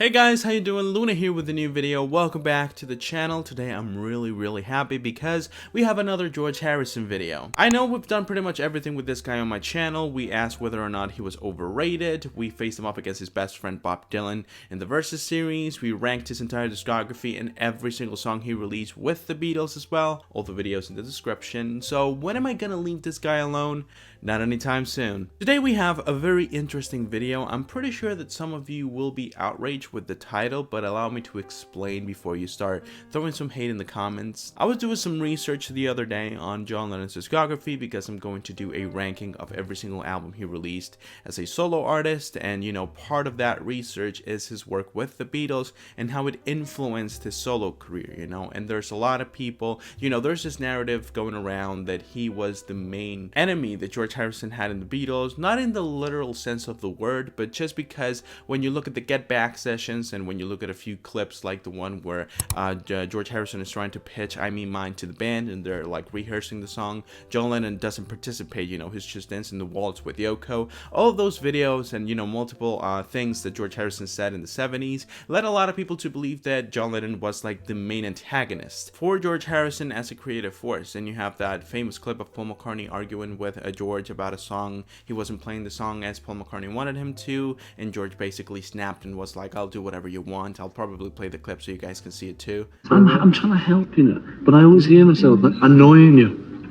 Hey guys, how you doing? Luna here with a new video. Welcome back to the channel. Today I'm really happy because we have another George Harrison video. I know we've done pretty much everything with this guy on my channel. We asked whether or not he was overrated. We faced him up against his best friend Bob Dylan in the Versus series. We ranked his entire discography and every single song he released with the Beatles as well. All the videos in the description. So when am I gonna leave this guy alone? Not anytime soon. Today we have a very interesting video. I'm pretty sure that some of you will be outraged with the title, but allow me to explain before you start throwing some hate in the comments. I was doing some research the other day on John Lennon's discography because I'm going to do a ranking of every single album he released as a solo artist, and you know, part of that research is his work with the Beatles and how it influenced his solo career, you know. And there's a lot of people, you know, there's this narrative going around that he was the main enemy that George Harrison had in the Beatles, not in the literal sense of the word, but just because when you look at the Get Back sessions and when you look at a few clips like the one where George Harrison is trying to pitch I Mean Mine to the band and they're like rehearsing the song, John Lennon doesn't participate, you know, he's just dancing the waltz with Yoko. All of those videos and, you know, multiple things that George Harrison said in the 70s led a lot of people to believe that John Lennon was like the main antagonist for George Harrison as a creative force. And you have that famous clip of Paul McCartney arguing with George about a song. He wasn't playing the song as Paul McCartney wanted him to, and George basically snapped and was like, I'll do whatever you want. I'll probably play the clip so you guys can see it too. I'm trying to help, you know, but I always hear myself annoying you,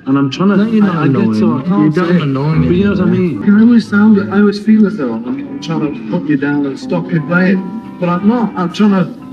and I'm trying to. No, you're not annoying. Get so I can't You're say it, annoying. but you know what I mean. You always sound. I always feel as though I'm trying to put you down and stop you playing, but I'm not. I'm trying to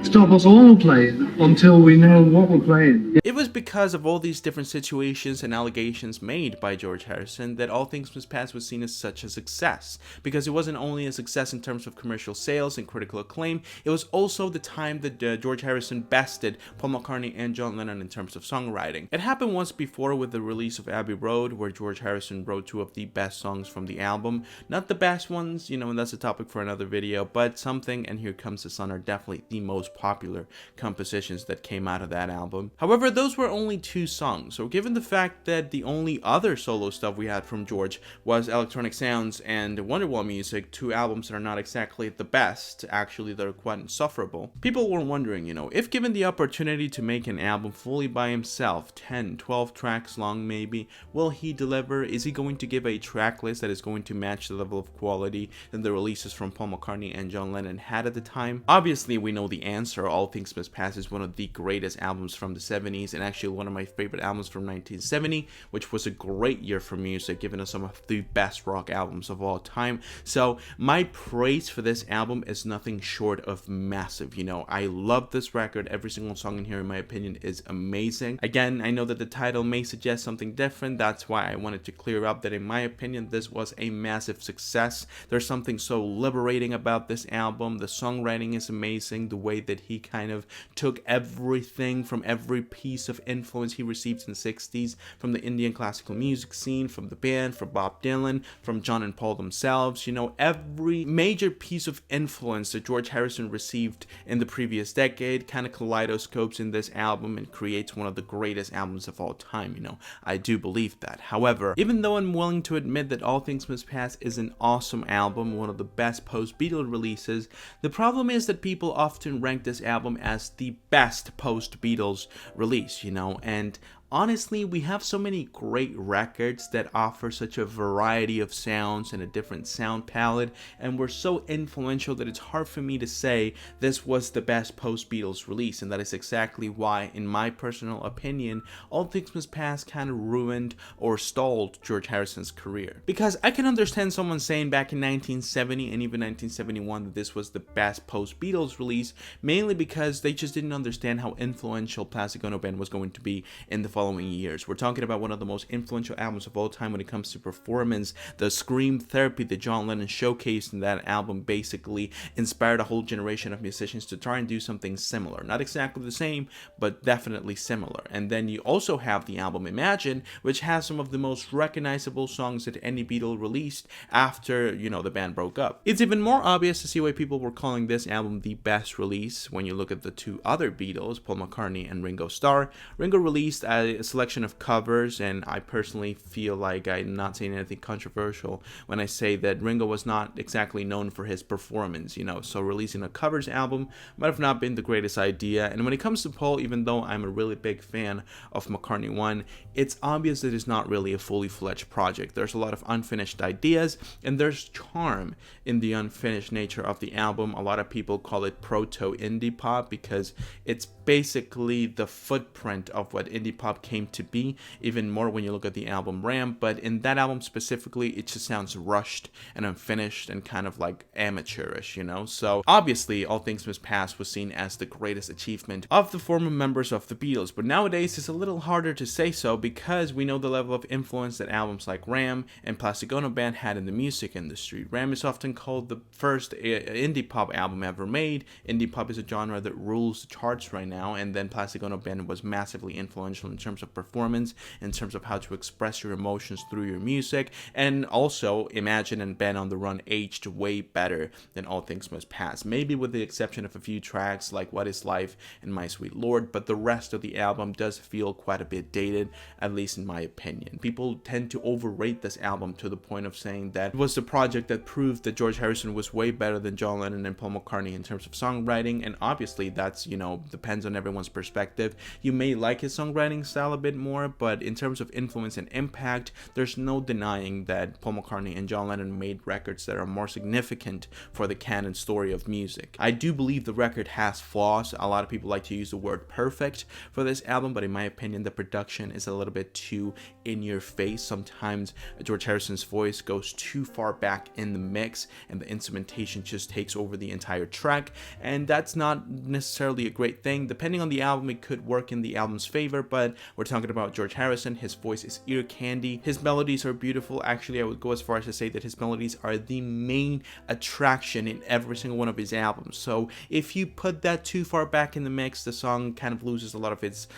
stop us all playing until we know what we're playing. It was because of all these different situations and allegations made by George Harrison that All Things Must Pass was seen as such a success, because it wasn't only a success in terms of commercial sales and critical acclaim, it was also the time that George Harrison bested Paul McCartney and John Lennon in terms of songwriting. It happened once before with the release of Abbey Road, where George Harrison wrote two of the best songs from the album. Not the best ones, you know, and that's a topic for another video, but Something and Here Comes the Sun are definitely the most popular compositions that came out of that album. However, those were only two songs, so given the fact that the only other solo stuff we had from George was Electronic Sounds and Wonderwall Music, two albums that are not exactly the best, actually they're quite insufferable, people were wondering, you know, if given the opportunity to make an album fully by himself, 10, 12 tracks long maybe, will he deliver? Is he going to give a track list that is going to match the level of quality that the releases from Paul McCartney and John Lennon had at the time? Obviously, we know the answer. All Things Must Pass is one of the greatest albums from the 70s and actually one of my favorite albums from 1970, which was a great year for music, giving us some of the best rock albums of all time. So my praise for this album is nothing short of massive. You know, I love this record. Every single song in here, in my opinion, is amazing. Again, I know that the title may suggest something different. That's why I wanted to clear up that in my opinion, this was a massive success. There's something so liberating about this album. The songwriting is amazing. The way that he kind of took everything from every piece of influence he received in the 60s, from the Indian classical music scene, from the band, from Bob Dylan, from John and Paul themselves, you know, every major piece of influence that George Harrison received in the previous decade kind of kaleidoscopes in this album and creates one of the greatest albums of all time, you know. I do believe that. However, even though I'm willing to admit that All Things Must Pass is an awesome album, one of the best post-Beatles releases, the problem is that people often rank this album as the best post-Beatles release, you know, and honestly, we have so many great records that offer such a variety of sounds and a different sound palette, and were so influential that it's hard for me to say this was the best post-Beatles release, and that is exactly why, in my personal opinion, All Things Must Pass kind of ruined or stalled George Harrison's career. Because I can understand someone saying back in 1970 and even 1971 that this was the best post-Beatles release, mainly because they just didn't understand how influential Plastic Ono Band was going to be in the following years. We're talking about one of the most influential albums of all time when it comes to performance. The scream therapy that John Lennon showcased in that album basically inspired a whole generation of musicians to try and do something similar. Not exactly the same, but definitely similar. And then you also have the album Imagine, which has some of the most recognizable songs that any Beatle released after, you know, the band broke up. It's even more obvious to see why people were calling this album the best release when you look at the two other Beatles, Paul McCartney and Ringo Starr. Ringo released a a selection of covers, and I personally feel like I'm not saying anything controversial when I say that Ringo was not exactly known for his performance, so releasing a covers album might have not been the greatest idea. And when it comes to Paul, even though I'm a really big fan of McCartney 1, it's obvious that it's not really a fully fledged project. There's a lot of unfinished ideas, and there's charm in the unfinished nature of the album. A lot of people call it proto indie pop because it's basically the footprint of what indie pop came to be, even more when you look at the album Ram. But in that album specifically, it just sounds rushed and unfinished and kind of like amateurish, So obviously, All Things Must Pass was seen as the greatest achievement of the former members of the Beatles, but nowadays it's a little harder to say so because we know the level of influence that albums like Ram and Plastic Ono Band had in the music industry. Ram is often called the first indie pop album ever made. Indie pop is a genre that rules the charts right now, and then Plastic Ono Band was massively influential in terms of performance, in terms of how to express your emotions through your music, and also Imagine and Band on the Run aged way better than All Things Must Pass, maybe with the exception of a few tracks like What Is Life and My Sweet Lord, but the rest of the album does feel quite a bit dated, at least in my opinion. People tend to overrate this album to the point of saying that it was the project that proved that George Harrison was way better than John Lennon and Paul McCartney in terms of songwriting, and obviously that's, depends on everyone's perspective. You may like his songwriting style a bit more, but in terms of influence and impact, there's no denying that Paul McCartney and John Lennon made records that are more significant for the canon story of music. I do believe the record has flaws. A lot of people like to use the word perfect for this album, but in my opinion, the production is a little bit too in your face. Sometimes George Harrison's voice goes too far back in the mix and the instrumentation just takes over the entire track, and that's not necessarily a great thing. Depending on the album, it could work in the album's favor, but we're talking about George Harrison. His voice is ear candy. His melodies are beautiful. Actually, I would go as far as to say that his melodies are the main attraction in every single one of his albums. So if you put that too far back in the mix, the song kind of loses a lot of its,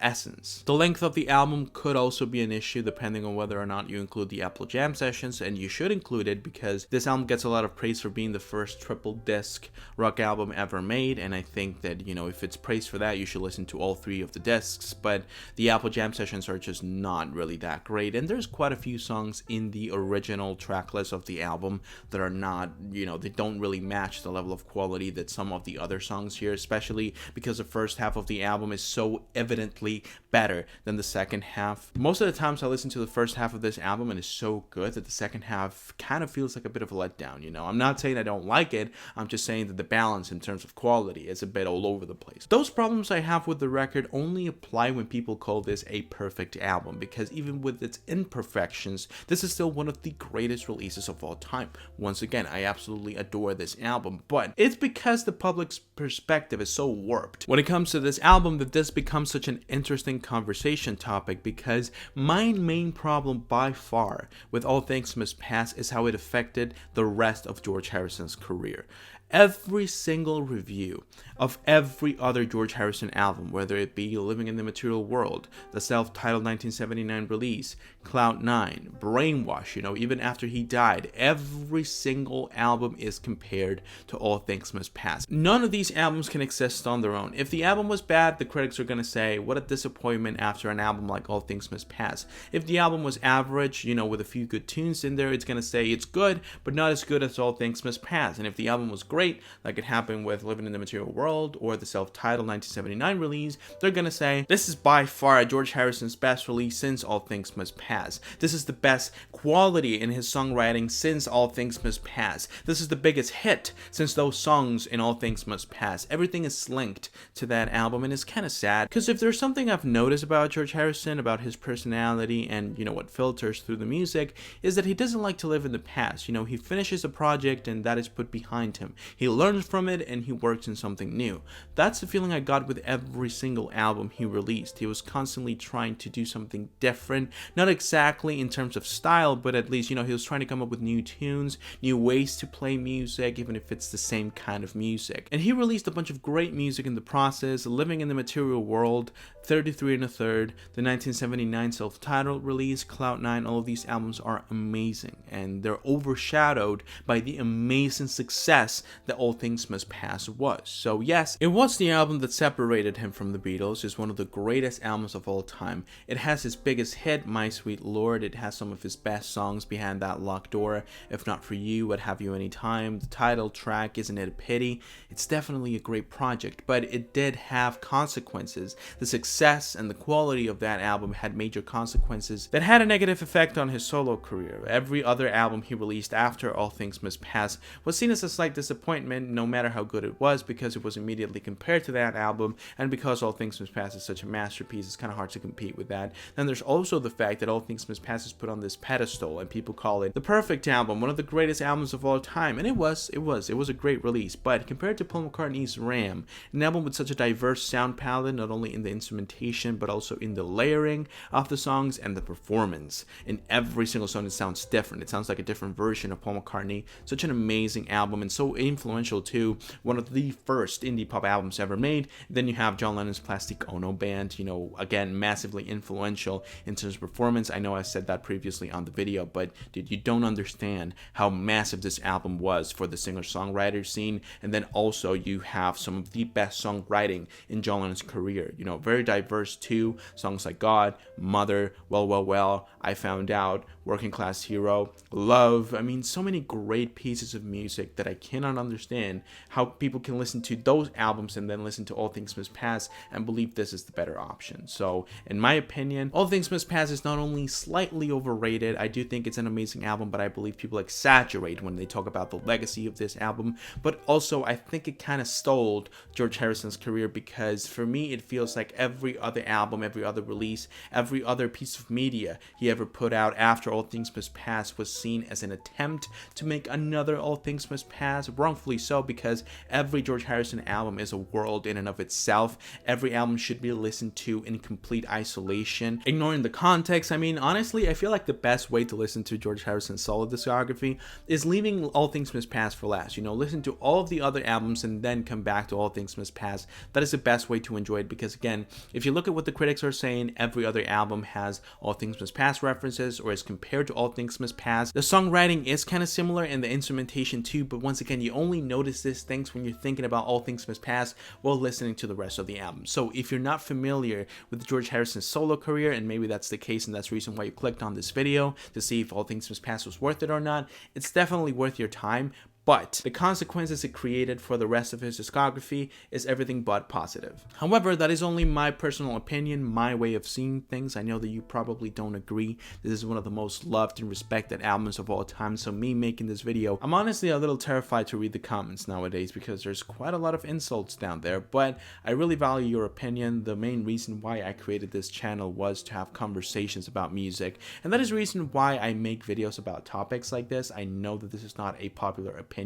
essence. The length of the album could also be an issue depending on whether or not you include the Apple Jam sessions, and you should include it because this album gets a lot of praise for being the first triple disc rock album ever made, and I think that, if it's praise for that, you should listen to all 3 of the discs, but the Apple Jam sessions are just not really that great, and there's quite a few songs in the original track list of the album that are not, they don't really match the level of quality that some of the other songs here, especially because the first half of the album is so evidently better than the second half. Most of the times I listen to the first half of this album and it's so good that the second half kind of feels like a bit of a letdown, I'm not saying I don't like it, I'm just saying that the balance in terms of quality is a bit all over the place. Those problems I have with the record only apply when people call this a perfect album, because even with its imperfections, this is still one of the greatest releases of all time. Once again, I absolutely adore this album, but it's because the public's perspective is so warped when it comes to this album that this becomes such an interesting conversation topic, because my main problem by far with All Things Must Pass is how it affected the rest of George Harrison's career. Every single review of every other George Harrison album, whether it be Living in the Material World, the self-titled 1979 release, Cloud 9, Brainwash, even after he died, every single album is compared to All Things Must Pass. None of these albums can exist on their own. If the album was bad, the critics are going to say, what a disappointment after an album like All Things Must Pass. If the album was average, with a few good tunes in there, it's going to say it's good, but not as good as All Things Must Pass. And if the album was great, like it happened with Living in the Material World or the self-titled 1979 release, they're gonna say, this is by far George Harrison's best release since All Things Must Pass. This is the best quality in his songwriting since All Things Must Pass. This is the biggest hit since those songs in All Things Must Pass. Everything is linked to that album, and it's kind of sad, because if there's something I've noticed about George Harrison, about his personality and, what filters through the music, is that he doesn't like to live in the past. He finishes a project and that is put behind him. He learns from it and he works in something new. That's the feeling I got with every single album he released. He was constantly trying to do something different, not exactly in terms of style, but at least, he was trying to come up with new tunes, new ways to play music, even if it's the same kind of music. And he released a bunch of great music in the process. Living in the Material World, 33 1/3, the 1979 self-titled release, Cloud 9, all of these albums are amazing, and they're overshadowed by the amazing success that All Things Must Pass was. So yes, it was the album that separated him from the Beatles. It's one of the greatest albums of all time. It has his biggest hit, My Sweet Lord. It has some of his best songs, Behind That Locked Door, If Not For You, What Have You Anytime, the title track, Isn't It a Pity. It's definitely a great project, but it did have consequences. The success and the quality of that album had major consequences that had a negative effect on his solo career. Every other album he released after All Things Must Pass was seen as a slight disappointment, no matter how good it was, because it was immediately compared to that album, and because All Things Must Pass is such a masterpiece, it's kind of hard to compete with that. Then there's also the fact that All Things Must Pass is put on this pedestal, and people call it the perfect album, one of the greatest albums of all time, and it was a great release. But compared to Paul McCartney's Ram, an album with such a diverse sound palette, not only in the instrumentation but also in the layering of the songs and the performance. In every single song it sounds different. It sounds like a different version of Paul McCartney. Such an amazing album, and so influential too. One of the first indie pop albums ever made. Then you have John Lennon's Plastic Ono Band, again, massively influential in terms of performance. I know I said that previously on the video, but dude, you don't understand how massive this album was for the singer-songwriter scene. And then also you have some of the best songwriting in John Lennon's career. Very diverse too. Songs like God, Mother, Well, I Found Out, Working Class Hero, Love. I mean, so many great pieces of music that I cannot understand how people can listen to those albums and then listen to All Things Must Pass and believe this is the better option. So in my opinion, All Things Must Pass is not only slightly overrated, I do think it's an amazing album, but I believe people exaggerate when they talk about the legacy of this album. But also I think it kind of stole George Harrison's career, because for me it feels like every other album, every other release, every other piece of media he ever put out after All Things Must Pass was seen as an attempt to make another All Things Must Pass, wrongfully so, because every George Harrison album is a world in and of itself. Every album should be listened to in complete isolation, ignoring the context. I mean, honestly, I feel like the best way to listen to George Harrison's solo discography is leaving All Things Must Pass for last. Listen to all of the other albums and then come back to All Things Must Pass. That is the best way to enjoy it, because again, if you look at what the critics are saying, every other album has All Things Must Pass references or is compared to All Things Must Pass. The songwriting is kind of similar and the instrumentation too, but once again, you only notice these things when you're thinking about All Things Must Pass while listening to the rest of the album. So if you're not familiar with George Harrison's solo career, and maybe that's the case and that's the reason why you clicked on this video to see if All Things Must Pass was worth it or not, it's definitely worth your time. But the consequences it created for the rest of his discography is everything but positive. However, that is only my personal opinion, my way of seeing things. I know that you probably don't agree. This is one of the most loved and respected albums of all time, so me making this video, I'm honestly a little terrified to read the comments nowadays, because there's quite a lot of insults down there, but I really value your opinion. The main reason why I created this channel was to have conversations about music, and that is the reason why I make videos about topics like this. I know that this is not a popular opinion.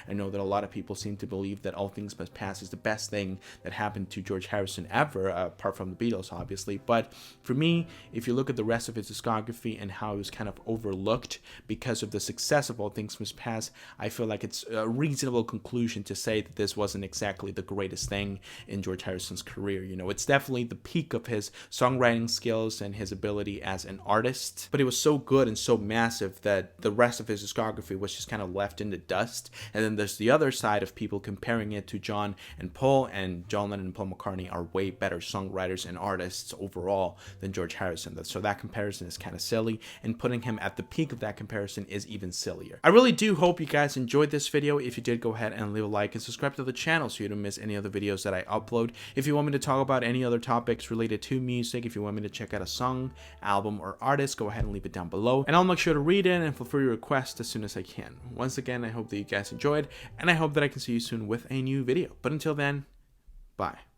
I know that a lot of people seem to believe that All Things Must Pass is the best thing that happened to George Harrison ever, apart from the Beatles, obviously. But for me, if you look at the rest of his discography and how it was kind of overlooked because of the success of All Things Must Pass, I feel like it's a reasonable conclusion to say that this wasn't exactly the greatest thing in George Harrison's career. It's definitely the peak of his songwriting skills and his ability as an artist, but it was so good and so massive that the rest of his discography was just kind of left in the dust. And then there's the other side of people comparing it to John and Paul, and John Lennon and Paul McCartney are way better songwriters and artists overall than George Harrison. So that comparison is kind of silly, and putting him at the peak of that comparison is even sillier. I really do hope you guys enjoyed this video. If you did, go ahead and leave a like and subscribe to the channel so you don't miss any other videos that I upload. If you want me to talk about any other topics related to music, if you want me to check out a song, album, or artist, go ahead and leave it down below, and I'll make sure to read it and fulfill your request as soon as I can. Once again, I hope that you guys enjoyed, and I hope that I can see you soon with a new video. But until then, bye.